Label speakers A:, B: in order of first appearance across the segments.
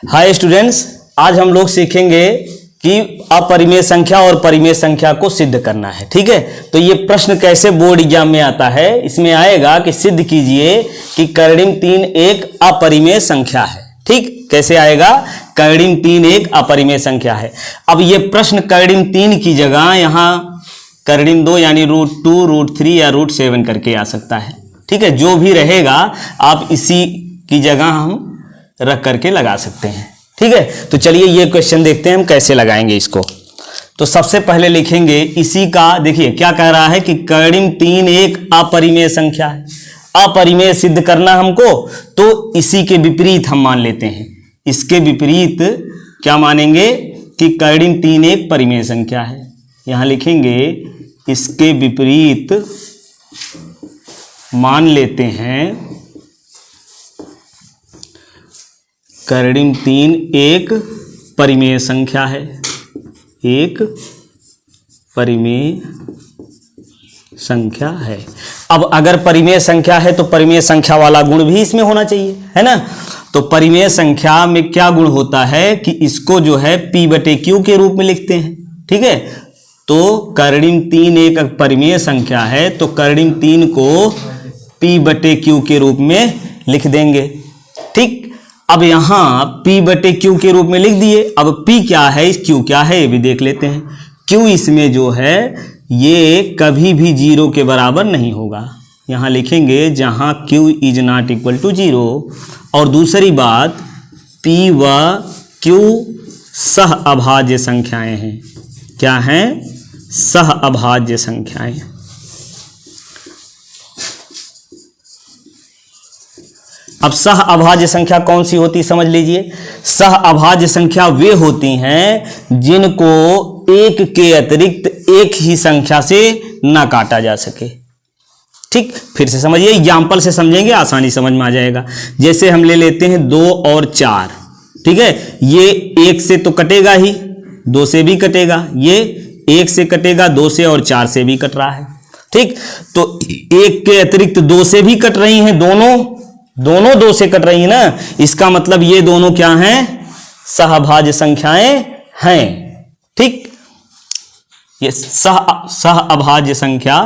A: Hi students, आज हम लोग सीखेंगे कि अपरिमेय संख्या और परिमेय संख्या को सिद्ध करना है। ठीक है, तो ये प्रश्न कैसे बोर्ड एग्जाम में आता है, इसमें आएगा कि सिद्ध कीजिए कि कर्णिम 3 एक अपरिमेय संख्या है। ठीक, कैसे आएगा? कर्णिम 3 एक अपरिमेय संख्या है। अब ये प्रश्न कर्णिम 3 की जगह यहां कर्णिम 2 यानी √2, √3 या √7 करके आ सकता है। ठीक है, जो भी रहेगा आप इसी की जगह हम रख करके लगा सकते हैं। ठीक है, तो चलिए ये क्वेश्चन देखते हैं हम कैसे लगाएंगे इसको। तो सबसे पहले लिखेंगे इसी का, देखिए क्या कह रहा है कि कर्णिम 3 एक अपरिमेय संख्या है। अपरिमेय सिद्ध करना हमको, तो इसी के विपरीत हम मान लेते हैं। इसके विपरीत क्या मानेंगे कि कर्णिम 3 एक परिमेय संख्या है। यहां लिखेंगे इसके विपरीत मान लेते हैं कर्णिम 3 एक परिमेय संख्या है। एक परिमेय संख्या है। अब अगर परिमेय संख्या है तो परिमेय संख्या वाला गुण भी इसमें होना चाहिए, है ना। तो परिमेय संख्या में क्या गुण होता है कि इसको जो है P/Q के रूप में लिखते हैं। ठीक है, तो कर्णिम 3 एक परिमेय संख्या है, तो कर्णिम 3 को P/Q के रूप में लिख देंगे। ठीक, अब यहां P/Q के रूप में लिख दिए। अब P क्या है, Q क्या है, ये भी देख लेते हैं। Q इसमें जो है ये कभी भी 0 के बराबर नहीं होगा। यहां लिखेंगे जहां Q is not equal to 0। और दूसरी बात, P व Q सह अभाज्य संख्याएं हैं। क्या हैं? सह अभाज्य संख्याएं। अब सह अभाज्य संख्या कौन सी होती समझ लीजिए। सह अभाज्य संख्या वे होती हैं जिनको एक के अतिरिक्त एक ही संख्या से ना काटा जा सके। ठीक, फिर से समझिए, एग्जाम्पल से समझेंगे आसानी समझ में आ जाएगा। जैसे हम ले लेते हैं 2 और 4। ठीक है, ये 1 से तो कटेगा ही, 2 से भी कटेगा, ये 1 से कटेगा, 2 से और 4 से भी कट रहा है। ठीक, तो 1 के अतिरिक्त 2 से भी कट रही हैं, दोनों 2 से कट रही है ना। इसका मतलब ये दोनों क्या हैं? सहभाज्य संख्याएं हैं। ठीक, ये सह अभाज्य संख्या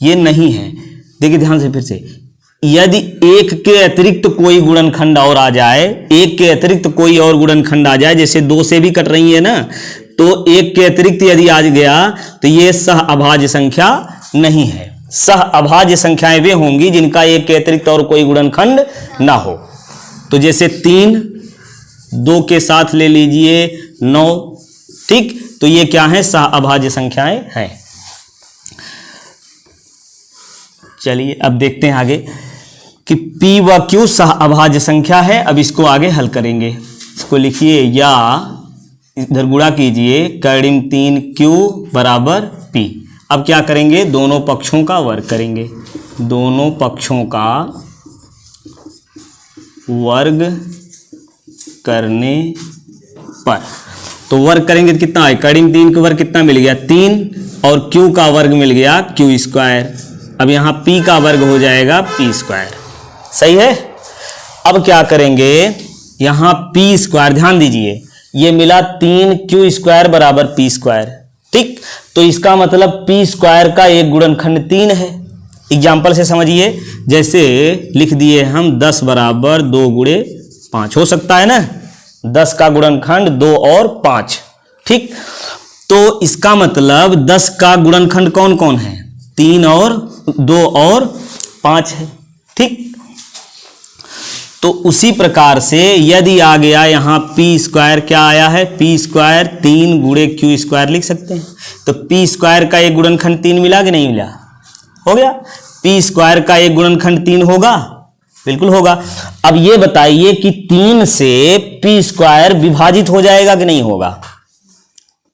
A: ये नहीं है। देखिए ध्यान से फिर से, यदि 1 के अतिरिक्त कोई गुणनखंड और आ जाए, 1 के अतिरिक्त कोई और गुणनखंड आ जाए, जैसे 2 से भी कट रही है ना, तो 1 के अतिरिक्त यदि आ गया तो ये सह अभाज्य संख्या नहीं है। सह अभाज्य संख्याएं वे होंगी जिनका 1 के अतिरिक्त और कोई गुणनखंड ना हो। तो जैसे 3, 2 के साथ ले लीजिए 9। ठीक, तो ये क्या है? सह अभाज्य संख्याएं हैं। चलिए अब देखते हैं आगे कि P व Q सह अभाज्य संख्या है। अब इसको आगे हल करेंगे। इसको लिखिए या इधर गुणा कीजिए, कर्णिम 3Q बराबर P। अब क्या करेंगे? दोनों पक्षों का वर्ग करेंगे। दोनों पक्षों का वर्ग करने पर, तो वर्ग करेंगे तो कितना है? कर्णिम 3 का वर्ग कितना मिल गया? 3, और Q का वर्ग मिल गया Q²। अब यहाँ P का वर्ग हो जाएगा P²। सही है। अब क्या करेंगे? यहाँ P², ध्यान दीजिए, ये मिला 3Q² बराबर P²। ठीक, तो इसका मतलब P² का एक गुणनखंड 3 है। एग्जाम्पल से समझिए, जैसे लिख दिए हम 10 बराबर 2 गुणे 5, हो सकता है ना, 10 का गुणनखंड 2 और 5। ठीक, तो इसका मतलब 10 का गुणनखंड कौन कौन है? 3 और 2 और 5 है। ठीक, तो उसी प्रकार से यदि आ गया यहाँ P² क्या आया है? P² 3 गुणे Q² लिख सकते हैं। तो P² का एक गुणनखंड 3 मिला कि नहीं मिला? हो गया। P² का एक गुणनखंड 3 होगा, बिल्कुल होगा। अब ये बताइए कि 3 से P² विभाजित हो जाएगा कि नहीं होगा?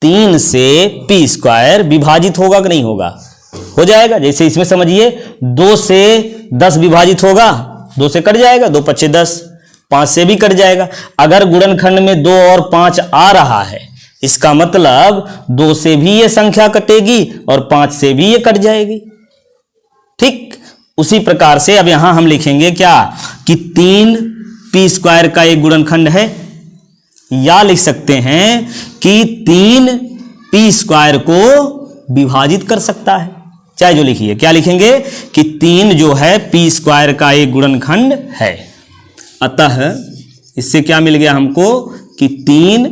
A: 3 से P² विभाजित होगा कि नहीं होगा? हो जाएगा। जैसे इसमें समझिए, 2 से 10 विभाजित होगा, 2 से कट जाएगा, 2 × 5 = 10, 5 से भी कट जाएगा। अगर गुणनखंड में 2 और 5 आ रहा है, इसका मतलब 2 से भी ये संख्या कटेगी और 5 से भी ये कट जाएगी। ठीक, उसी प्रकार से अब यहां हम लिखेंगे क्या कि 3 P² का एक गुणनखंड है, या लिख सकते हैं कि 3 पी स्क्वायर को विभाजित कर सकता है। चाहे जो लिखिए, क्या लिखेंगे कि 3 जो है पी स्क्वायर का एक गुणनखंड है। अतः इससे क्या मिल गया हमको कि 3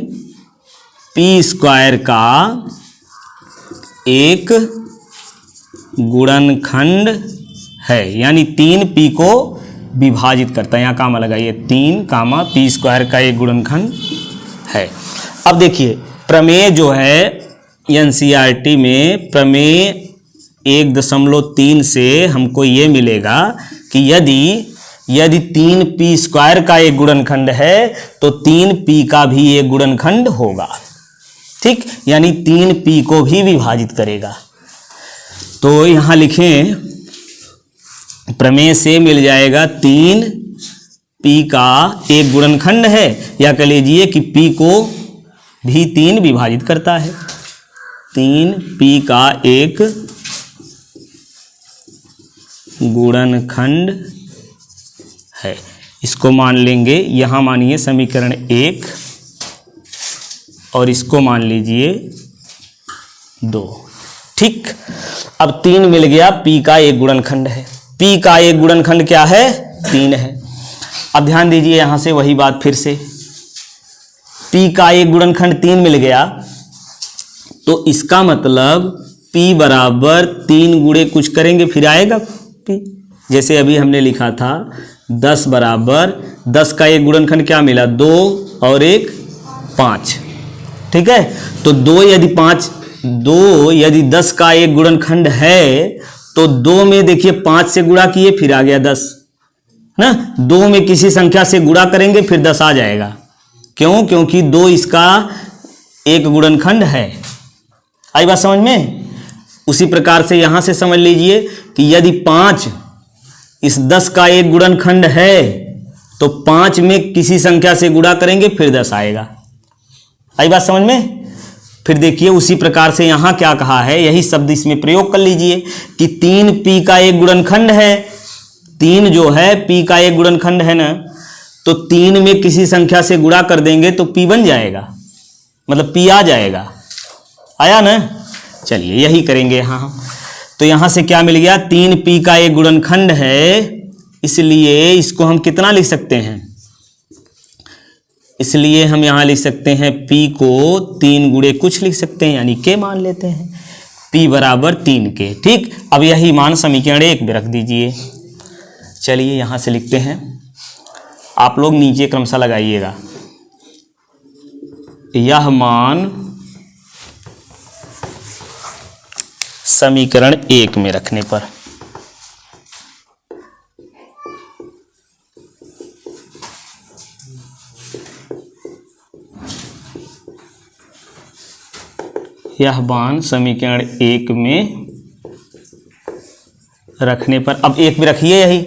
A: पी स्क्वायर का एक गुणनखंड है, यानी 3 पी को विभाजित करता है। यहाँ कामा लगाइए, 3 कामा पी स्क्वायर का एक गुणनखंड है। अब देखिए प्रमेय जो है एनसीईआरटी में प्रमेय 1.3 से हमको ये मिलेगा कि यदि 3 पी स्क्वायर का एक गुणनखंड है तो 3 पी का भी एक गुणनखंड होगा। ठीक, यानी 3 पी को भी विभाजित करेगा। तो यहां लिखें, प्रमेय से मिल जाएगा 3 पी का एक गुणनखंड है, या कह लीजिए कि पी को भी 3 विभाजित करता है। 3 पी का एक गुणनखंड है, इसको मान लेंगे। यहां मानिए समीकरण 1 और इसको मान लीजिए 2। ठीक, अब 3 मिल गया, पी का एक गुणनखंड है। पी का एक गुणनखंड क्या है? 3 है। अब ध्यान दीजिए यहां से वही बात फिर से, पी का एक गुणनखंड 3 मिल गया तो इसका मतलब पी बराबर 3 गुणे कुछ करेंगे फिर आएगा पी। जैसे अभी हमने लिखा था 10 बराबर 10 का एक गुणनखंड क्या मिला? 2 और 1 5। ठीक है, तो 2 यदि 10 का एक गुणनखंड है तो 2 में देखिए 5 से गुणा किए फिर आ गया 10 ना। 2 में किसी संख्या से गुणा करेंगे फिर 10 आ जाएगा। क्यों? क्योंकि 2 इसका एक गुणनखंड है। आई बात समझ में? उसी प्रकार से यहां से समझ लीजिए कि यदि 5 इस 10 का एक गुणनखंड है तो 5 में किसी संख्या से गुणा करेंगे फिर 10 आएगा। आई बात समझ में? फिर देखिए उसी प्रकार से यहां क्या कहा है, यही शब्द इसमें प्रयोग कर लीजिए कि 3 पी का एक गुणनखंड है। 3 जो है पी का एक गुणनखंड है ना, तो 3 में किसी संख्या से गुणा कर देंगे तो पी बन जाएगा, मतलब पी आ जाएगा। आया ना? चलिए यही करेंगे यहां हम। तो यहां से क्या मिल गया? 3 पी का एक गुणनखंड है, इसलिए इसको हम कितना लिख सकते हैं? इसलिए हम यहां लिख सकते हैं p को 3 गुणे कुछ लिख सकते हैं, यानी के मान लेते हैं। p बराबर 3 के। ठीक, अब यही मान समीकरण 1 में रख दीजिए। चलिए यहां से लिखते हैं, आप लोग नीचे क्रमशः लगाइएगा। यह मान समीकरण 1 में रखने पर यह मान समीकरण 1 में रखने पर, अब 1 में रखिए, यही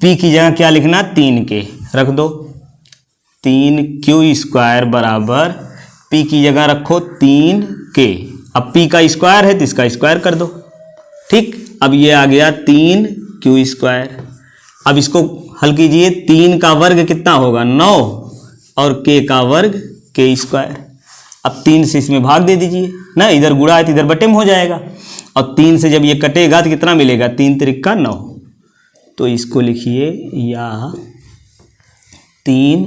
A: p की जगह क्या लिखना? 3 के रख दो। 3 क्यू स्क्वायर बराबर p की जगह रखो 3 के। अब p का स्क्वायर है तो इसका स्क्वायर कर दो। ठीक, अब ये आ गया 3 क्यू स्क्वायर। अब इसको हल कीजिए, 3 का वर्ग कितना होगा? 9 और k का वर्ग k स्क्वायर। अब 3 से इसमें भाग दे दीजिए ना, इधर गुणा है तो इधर बटे में हो जाएगा। और 3 से जब ये कटेगा तो कितना मिलेगा? 3 त्रिका 9। तो इसको लिखिए, या 3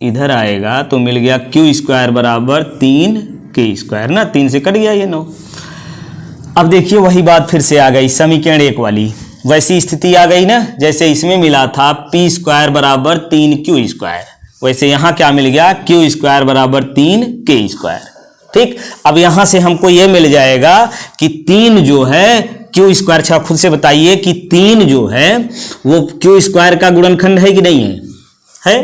A: इधर आएगा तो मिल गया क्यू स्क्वायर बराबर 3 के स्क्वायर ना, 3 से कट गया ये 9। अब देखिए वही बात फिर से आ गई समीकरण 1 वाली, वैसी स्थिति आ गई ना जैसे इसमें मिला था p स्क्वायर बराबर 3 क्यू स्क्वायर, वैसे यहां क्या मिल गया? क्यू स्क्वायर बराबर 3 के स्क्वायर। ठीक, अब यहां से हमको यह मिल जाएगा कि 3 जो है क्यू स्क्वायर, अच्छा खुद से बताइए कि 3 जो है वो क्यू स्क्वायर का गुणनखंड है कि नहीं है? है।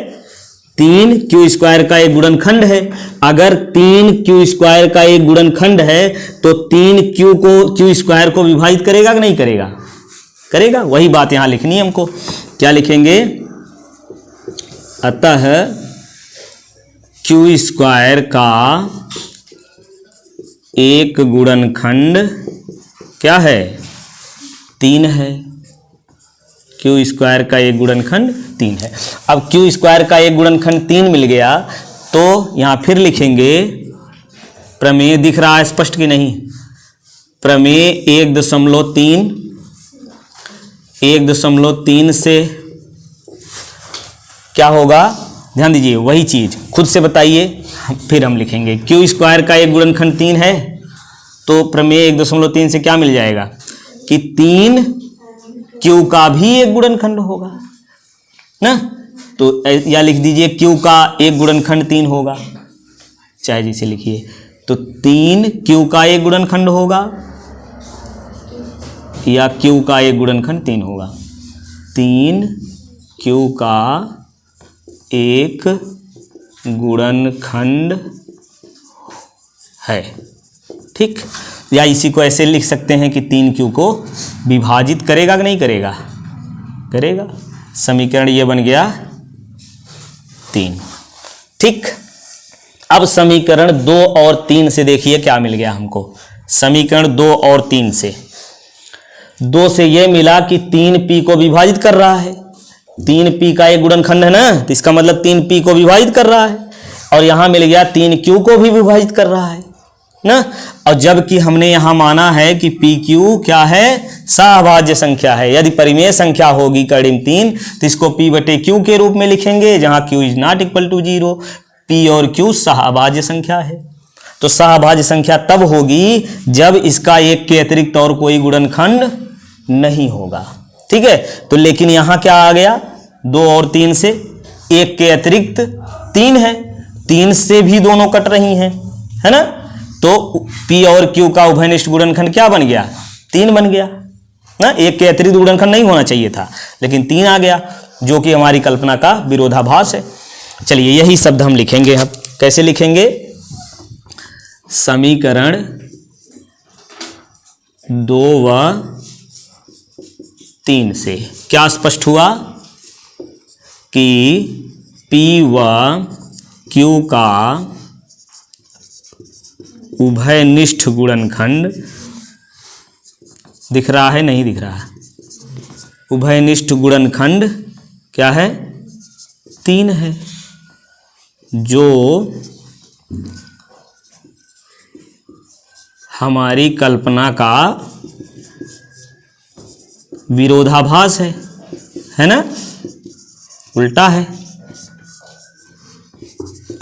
A: 3 क्यू स्क्वायर का एक गुणनखंड है। अगर 3 क्यू स्क्वायर का एक गुणनखंड है तो 3 क्यू स्क्वायर को विभाजित करेगा कि नहीं करेगा? करेगा। वही बात यहां लिखनी है हमको। क्या लिखेंगे? अतः क्यू स्क्वायर का एक गुणनखंड क्या है? 3 है। क्यू स्क्वायर का एक गुणनखंड 3 है। अब क्यू स्क्वायर का एक गुणनखंड 3 मिल गया तो यहां फिर लिखेंगे प्रमेय, दिख रहा है स्पष्ट कि नहीं? प्रमेय 1.3 से क्या होगा, ध्यान दीजिए, वही चीज खुद से बताइए, फिर हम लिखेंगे। क्यू स्क्वायर का एक गुणनखंड 3 है तो प्रमेय 1.3 से क्या मिल जाएगा कि 3 क्यू का भी एक गुणनखंड होगा ना। तो या लिख दीजिए क्यू का एक गुणनखंड 3 होगा, चाहे जिसे लिखिए। तो 3 क्यू का एक गुणनखंड होगा या क्यू का एक गुणनखंड 3 होगा। 3 क्यू का एक गुणनखंड है, ठीक। या इसी को ऐसे लिख सकते हैं कि 3 क्यू को विभाजित करेगा कि नहीं करेगा? करेगा। समीकरण ये बन गया 3, ठीक। अब समीकरण 2 और 3 से देखिए क्या मिल गया हमको। समीकरण 2 और 3 से, 2 से ये मिला कि 3p को विभाजित कर रहा है। 3p का एक गुणनखंड है ना, तो इसका मतलब 3p को विभाजित कर रहा है। और यहां मिल गया 3q को भी विभाजित कर रहा है ना। और जबकि हमने यहां माना है कि pq क्या है, सहभाज्य संख्या है। यदि परिमेय संख्या होगी कर्डिम 3 तो इसको p/q के रूप में लिखेंगे, जहां q is not equal to 0। p और q सहभाज्य संख्या है। तो सहभाज्य संख्या तब होगी जब इसका एक के अतिरिक्त और कोई गुणनखंड नहीं होगा, ठीक है। तो लेकिन यहां क्या आ गया, 2 और 3 से एक के अतिरिक्त 3 है, 3 से भी दोनों कट रही हैं, है ना। तो p और q का उभयनिष्ठ गुणनखंड क्या बन गया, 3 बन गया ना। एक के अतिरिक्त गुणनखंड नहीं होना चाहिए था, लेकिन 3 आ गया, जो कि हमारी कल्पना का विरोधाभास है। चलिए यही शब्द हम लिखेंगे। अब कैसे लिखेंगे? समीकरण 2 व 3 से क्या स्पष्ट हुआ कि p व q का उभयनिष्ठ गुणनखंड, दिख रहा है नहीं दिख रहा है? उभयनिष्ठ गुणनखंड क्या है, 3 है, जो हमारी कल्पना का विरोधाभास है ना, उल्टा है।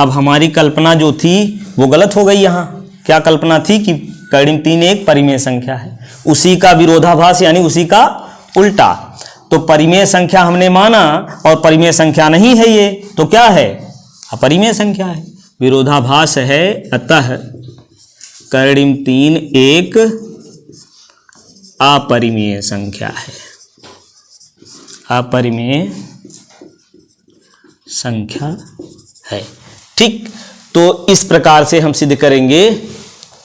A: अब हमारी कल्पना जो थी वो गलत हो गई। यहाँ क्या कल्पना थी कि कर्डिम 3 एक परिमेय संख्या है, उसी का विरोधाभास यानी उसी का उल्टा। तो परिमेय संख्या हमने माना और परिमेय संख्या नहीं है ये, तो क्या है, अपरिमेय संख्या है, विरोधाभास है। अतः कर्डिम 3 एक अपरिमेय संख्या है, अपरिमेय संख्या है, ठीक। तो इस प्रकार से हम सिद्ध करेंगे,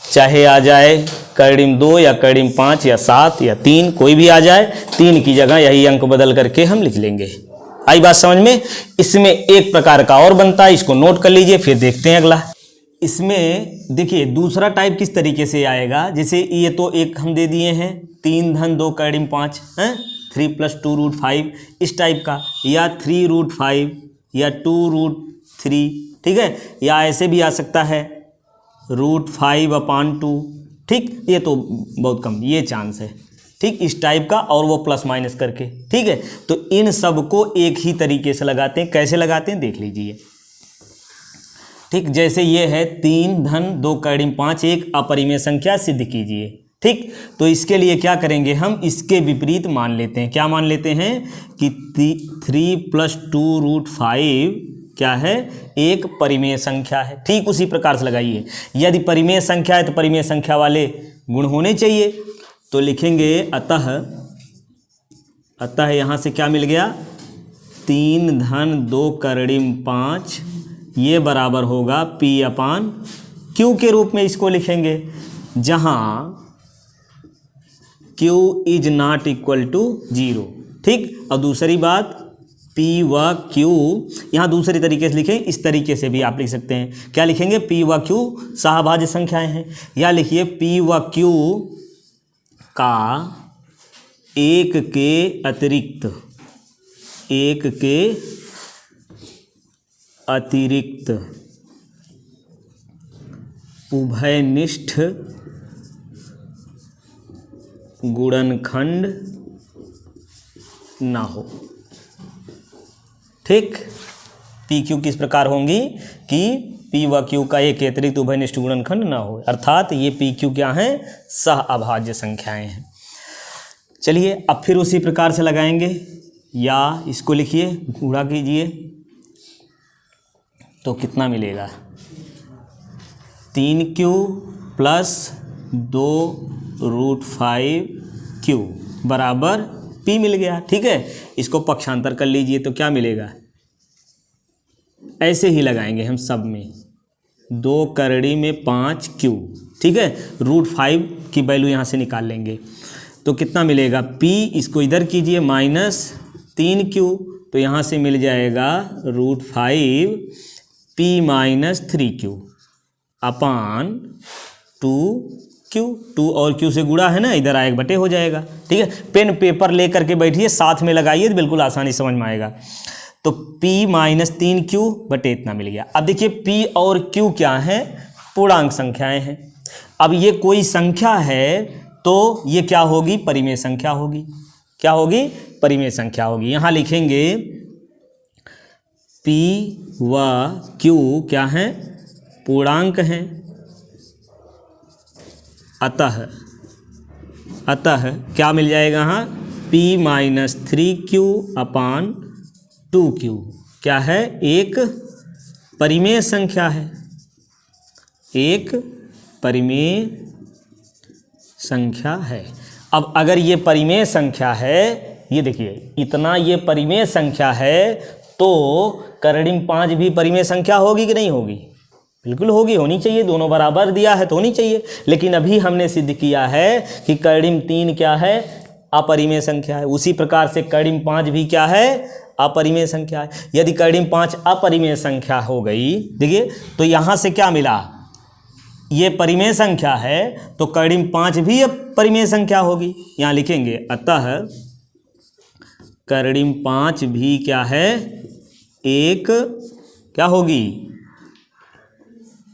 A: चाहे आ जाए कर्डिम 2 या कर्डिम 5 या 7 या 3, कोई भी आ जाए, 3 की जगह यही अंक बदल करके हम लिख लेंगे। आई बात समझ में? इसमें एक प्रकार का और बनता है, इसको नोट कर लीजिए, फिर देखते हैं अगला। इसमें देखिए दूसरा टाइप किस तरीके से आएगा। जैसे ये तो एक हम दे दिए हैं 3 धन 2 कर्डिम 5 है, 3 + 2√5 इस टाइप का, या 3√5 या 2√3, ठीक है। या ऐसे भी आ सकता है √5/2, ठीक। ये तो बहुत कम, ये चांस है, ठीक, इस टाइप का, और वो प्लस माइनस करके, ठीक है। तो इन सब को एक ही तरीके से लगाते हैं। कैसे लगाते हैं देख लीजिए, ठीक। जैसे ये है 3 धन 2 कर्डिम 5 एक अपरिमेय संख्या सिद्ध कीजिए, ठीक। तो इसके लिए क्या करेंगे, हम इसके विपरीत मान लेते हैं। क्या मान लेते हैं कि 3 + 2√5 क्या है, एक परिमेय संख्या है, ठीक। उसी प्रकार से लगाइए। यदि परिमेय संख्या है तो परिमेय संख्या वाले गुण होने चाहिए। तो लिखेंगे अतः यहां से क्या मिल गया, 3 धन 2 कर्डिम 5 ये बराबर होगा p/q के रूप में इसको लिखेंगे, जहां q is not equal to 0, ठीक। और दूसरी बात p व q यहाँ दूसरी तरीके से लिखें, इस तरीके से भी आप लिख सकते हैं। क्या लिखेंगे, p व q सहभाज्य संख्याएं हैं, या लिखिए p व q का एक के अतिरिक्त 1 के अतिरिक्त उभयनिष्ठ गुणनखंड ना हो। ठीक, पी क्यू किस प्रकार होंगी कि पी व क्यू का एक अतिरिक्त उभयनिष्ठ गुणनखंड ना हो, अर्थात ये पी क्यू क्या है, सह अभाज्य संख्याएं हैं। चलिए अब फिर उसी प्रकार से लगाएंगे, या इसको लिखिए, गुणा कीजिए तो कितना मिलेगा, 3q प्लस 2√5q बराबर p मिल गया। ठीक है, इसको पक्षांतर कर लीजिए तो क्या मिलेगा, ऐसे ही लगाएंगे हम सब में, 2 करड़ी में 5q। ठीक है, √5 की वैल्यू यहाँ से निकाल लेंगे तो कितना मिलेगा, p इसको इधर कीजिए -3q, तो यहाँ से मिल जाएगा √5 p - 3q अपान 2q, 2 और q से गुणा है ना, इधर आएगा बटे हो जाएगा। ठीक है, पेन पेपर ले करके बैठिए, साथ में लगाइए तो बिल्कुल आसानी समझ में आएगा। तो p - 3q बटे इतना मिल गया। अब देखिए p और q क्या है, पूर्णांक संख्याएं हैं। अब ये कोई संख्या है तो ये क्या होगी, परिमेय संख्या होगी। क्या होगी, परिमेय संख्या होगी। यहाँ लिखेंगे p व q क्या है, पूर्णांक हैं, अतः क्या मिल जाएगा, यहाँ p - 3q अपान 2q क्या है, एक परिमेय संख्या है, एक परिमेय संख्या है। अब अगर ये परिमेय संख्या है, ये देखिए इतना ये परिमेय संख्या है, तो करणिम 5 भी परिमेय संख्या होगी कि नहीं होगी, बिल्कुल होगी, होनी चाहिए, दोनों बराबर दिया है तो होनी चाहिए। लेकिन अभी हमने सिद्ध किया है कि करणिम 3 क्या है, अपरिमेय संख्या है। उसी प्रकार से करणिम 5 भी क्या है, अपरिमेय संख्या है। यदि करणिम 5 अपरिमेय संख्या हो गई, देखिए तो यहाँ से क्या मिला, ये परिमेय संख्या है तो करणिम 5 भी परिमेय संख्या होगी। यहाँ लिखेंगे अतः करणिम 5 भी क्या है, एक क्या होगी,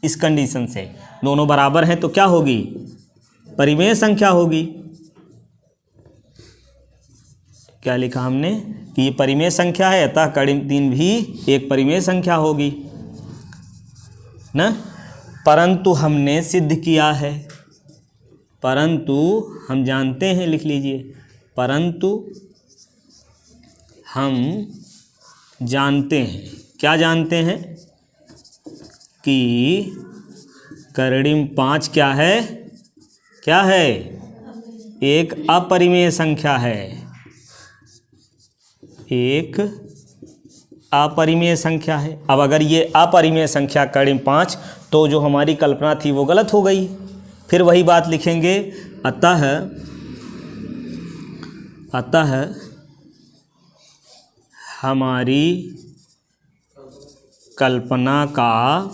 A: इस कंडीशन से दोनों बराबर हैं तो क्या होगी, परिमेय संख्या होगी। क्या लिखा हमने कि ये परिमेय संख्या है, अतः करणिम 3 भी एक परिमेय संख्या होगी ना। परंतु हमने सिद्ध किया है, परंतु हम जानते हैं, लिख लीजिए, परंतु हम जानते हैं, क्या जानते हैं कि करणिम 5 क्या है, क्या है, एक अपरिमेय संख्या है, एक अपरिमेय संख्या है। अब अगर ये अपरिमेय संख्या करणिम 5, तो जो हमारी कल्पना थी वो गलत हो गई। फिर वही बात लिखेंगे, अतः हमारी कल्पना का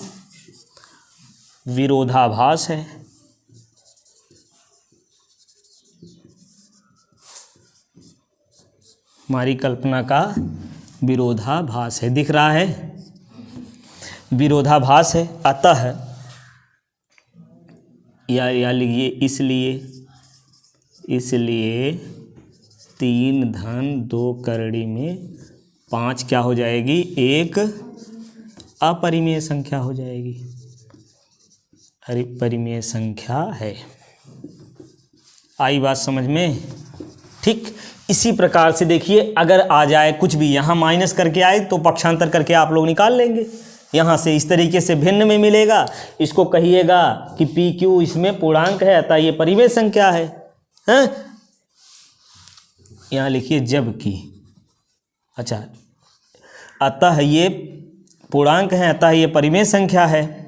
A: विरोधाभास है। हमारी कल्पना का विरोधाभास है, दिख रहा है, विरोधाभास है। अतः या लिखिए इसलिए 3 धन 2 करड़ी में 5 क्या हो जाएगी, एक अपरिमेय संख्या हो जाएगी, परिमेय संख्या है। आई बात समझ में? ठीक, इसी प्रकार से देखिए, अगर आ जाए कुछ भी यहाँ माइनस करके आए तो पक्षांतर करके आप लोग निकाल लेंगे। यहाँ से इस तरीके से भिन्न में मिलेगा, इसको कहिएगा कि पी क्यू इसमें पूर्णांक है, अतः ये परिमेय संख्या है। यहाँ लिखिए जबकि, अच्छा, अतः ये पूर्णांक है, अतः ये परिमेय संख्या है।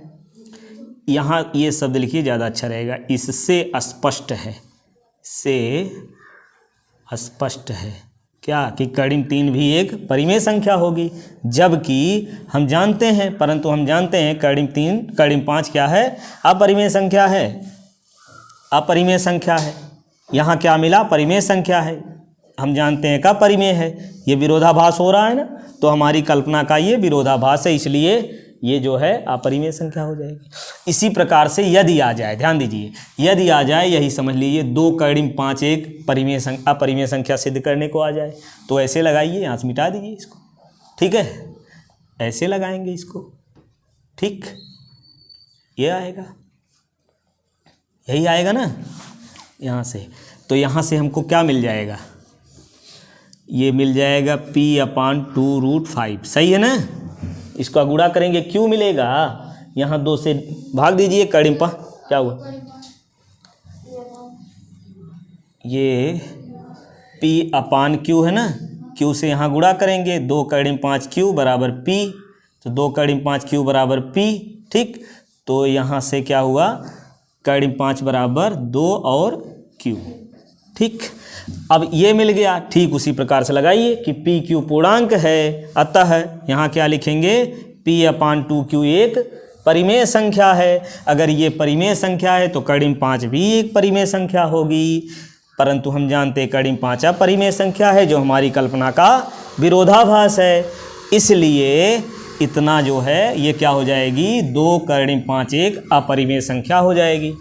A: यहाँ ये शब्द लिखिए, ज़्यादा अच्छा रहेगा, इससे स्पष्ट है, से स्पष्ट है क्या कि करणिम 3 भी एक परिमेय संख्या होगी। जबकि हम जानते हैं, परंतु हम जानते हैं करणिम 5 क्या है, अपरिमेय संख्या है, अपरिमेय संख्या है। यहाँ क्या मिला, परिमेय संख्या है, हम जानते हैं का परिमेय है, ये विरोधाभास हो रहा है ना, तो हमारी कल्पना का ये विरोधाभास है, इसलिए ये जो है अपरिमेय संख्या हो जाएगी। इसी प्रकार से यदि आ जाए, ध्यान दीजिए, यदि आ जाए, यही समझ लीजिए 2 कर्णिम 5 एक परिमेय संख्या अपरिमेय संख्या सिद्ध करने को आ जाए, तो ऐसे लगाइए, यहाँ से मिटा दीजिए इसको, ठीक है, ऐसे लगाएंगे इसको, ठीक, ये आएगा, यही आएगा ना यहाँ से। तो यहाँ से हमको क्या मिल जाएगा, ये मिल जाएगा p/2√5, सही है ना। इसका गुणा करेंगे q मिलेगा, यहाँ 2 से भाग दीजिए, कर्णिम पा क्या हुआ, ये p/q है ना, q से यहाँ गुणा करेंगे, 2 कर्णिम 5q बराबर p, तो 2 कर्णिम 5q बराबर p, ठीक। तो यहाँ से क्या हुआ, कर्णिम 5 बराबर 2 और q, ठीक। अब ये मिल गया, ठीक उसी प्रकार से लगाइए कि pq पूर्णांक है, अतः यहाँ क्या लिखेंगे, p/2q एक परिमेय संख्या है। अगर ये परिमेय संख्या है तो कर्णिम 5 भी एक परिमेय संख्या होगी, परंतु हम जानते हैं कर्णिम 5 अपरिमेय संख्या है, जो हमारी कल्पना का विरोधाभास है, इसलिए इतना जो है ये क्या हो जाएगी, 2 कर्णिम 5 एक अपरिमेय संख्या हो जाएगी।